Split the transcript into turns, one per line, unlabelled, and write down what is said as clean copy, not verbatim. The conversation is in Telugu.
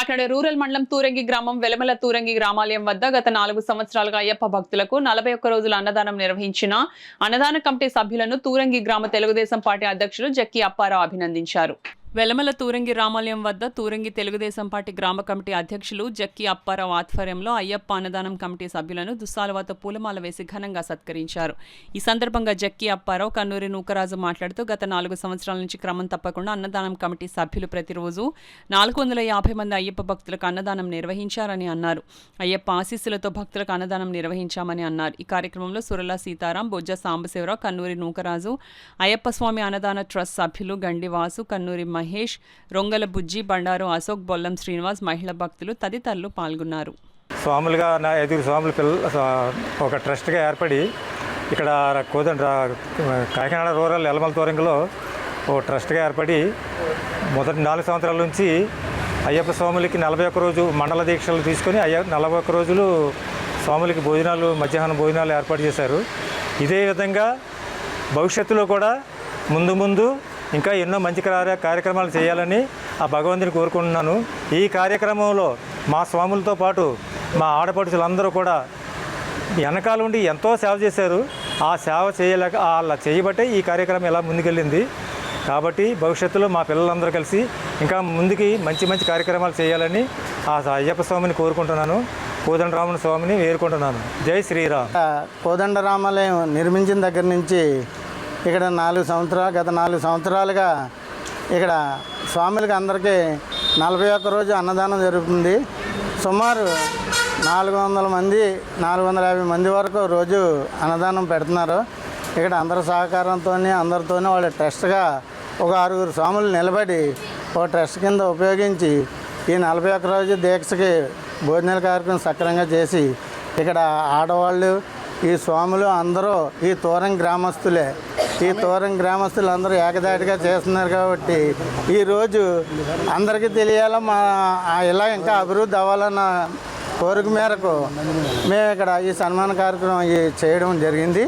కాకినాడ రూరల్ మండలం తూరంగి గ్రామం వెలమల తూరంగి గ్రామాలయం వద్ద గత 4 సంవత్సరాలుగా అయ్యప్ప భక్తులకు 41 రోజుల అన్నదానం నిర్వహించిన అన్నదాన కమిటీ సభ్యులను తూరంగి గ్రామ తెలుగుదేశం పార్టీ అధ్యక్షులు జక్కి అప్పారావు అభినందించారు. వెలమల తూరంగి రామాలయం వద్ద తూరంగి తెలుగుదేశం పార్టీ గ్రామ కమిటీ అధ్యక్షులు జక్కి అప్పారావు ఆధ్వర్యంలో అయ్యప్ప అన్నదానం కమిటీ సభ్యులను దుస్సాలువతో పూలమాల వేసి ఘనంగా సత్కరించారు. ఈ సందర్భంగా జక్కి అప్పారావు కన్నూరి నూకరాజు మాట్లాడుతూ గత 4 సంవత్సరాల నుంచి క్రమం తప్పకుండా అన్నదానం కమిటీ సభ్యులు ప్రతిరోజు 450 మంది అయ్యప్ప భక్తులకు అన్నదానం నిర్వహించారని అన్నారు. అయ్యప్ప ఆశీస్సులతో భక్తులకు అన్నదానం నిర్వహించామని అన్నారు. ఈ కార్యక్రమంలో సురల సీతారాం, బొజ్జ సాంబశివరావు, కన్నూరి నూకరాజు, అయ్యప్ప స్వామి అన్నదాన ట్రస్ట్ సభ్యులు గండివాసు, కన్నూరి మహేష్, రొంగల బుజ్జి, బండారు అశోక్, బొల్లం శ్రీనివాస్, మహిళా భక్తులు తదితరులు పాల్గొన్నారు.
స్వాములుగా 5 స్వాములు ఒక ట్రస్ట్గా ఏర్పడి ఇక్కడ కాకినాడ రూరల్ ఎలమల తూరంగిలో ఓ ట్రస్ట్గా ఏర్పడి మొదటి 4 సంవత్సరాల నుంచి అయ్యప్ప స్వాములకి 41 రోజు మండల దీక్షలు తీసుకొని 41 రోజులు స్వాములకి భోజనాలు, మధ్యాహ్నం భోజనాలు ఏర్పాటు చేశారు. ఇదే విధంగా భవిష్యత్తులో కూడా ముందు ఇంకా ఎన్నో మంచి కార్యక్రమాలు చేయాలని ఆ భగవంతుని కోరుకుంటున్నాను. ఈ కార్యక్రమంలో మా స్వాములతో పాటు మా ఆడపడుచులందరూ కూడా వెనకాల ఉండి ఎంతో సేవ చేశారు. ఆ సేవ చేయలేక అలా చేయబట్టే ఈ కార్యక్రమం ఎలా ముందుకెళ్ళింది. కాబట్టి భవిష్యత్తులో మా పిల్లలందరూ కలిసి ఇంకా ముందుకి మంచి కార్యక్రమాలు చేయాలని ఆ అయ్యప్ప స్వామిని కోరుకుంటున్నాను. కోదండరాముని స్వామిని వేరుకుంటున్నాను. జై శ్రీరామ్.
కోదండరామాలయం నిర్మించిన దగ్గర నుంచి ఇక్కడ గత 4 సంవత్సరాలుగా ఇక్కడ స్వాములకి అందరికీ 41 రోజు అన్నదానం జరుగుతుంది. సుమారు 400 మంది 450 మంది వరకు రోజు అన్నదానం పెడుతున్నారు. ఇక్కడ అందరి సహకారంతో అందరితో వాళ్ళ ట్రస్ట్గా ఒక 6 స్వాములు నిలబడి ఒక ట్రస్ట్ కింద ఉపయోగించి ఈ 41 రోజు దీక్షకి భోజనాల కార్యక్రమం సక్రమంగా చేసి ఇక్కడ ఆడవాళ్ళు, ఈ స్వాములు అందరూ ఈ తూరం గ్రామస్తులే. ఈ తూరం గ్రామస్తులు అందరూ ఏకదాటిగా చేస్తున్నారు కాబట్టి ఈరోజు అందరికీ తెలియాలా ఇలా ఇంకా అభివృద్ధి అవ్వాలన్న కోరిక మేరకు మేము ఇక్కడ ఈ సన్మాన కార్యక్రమం చేయడం జరిగింది.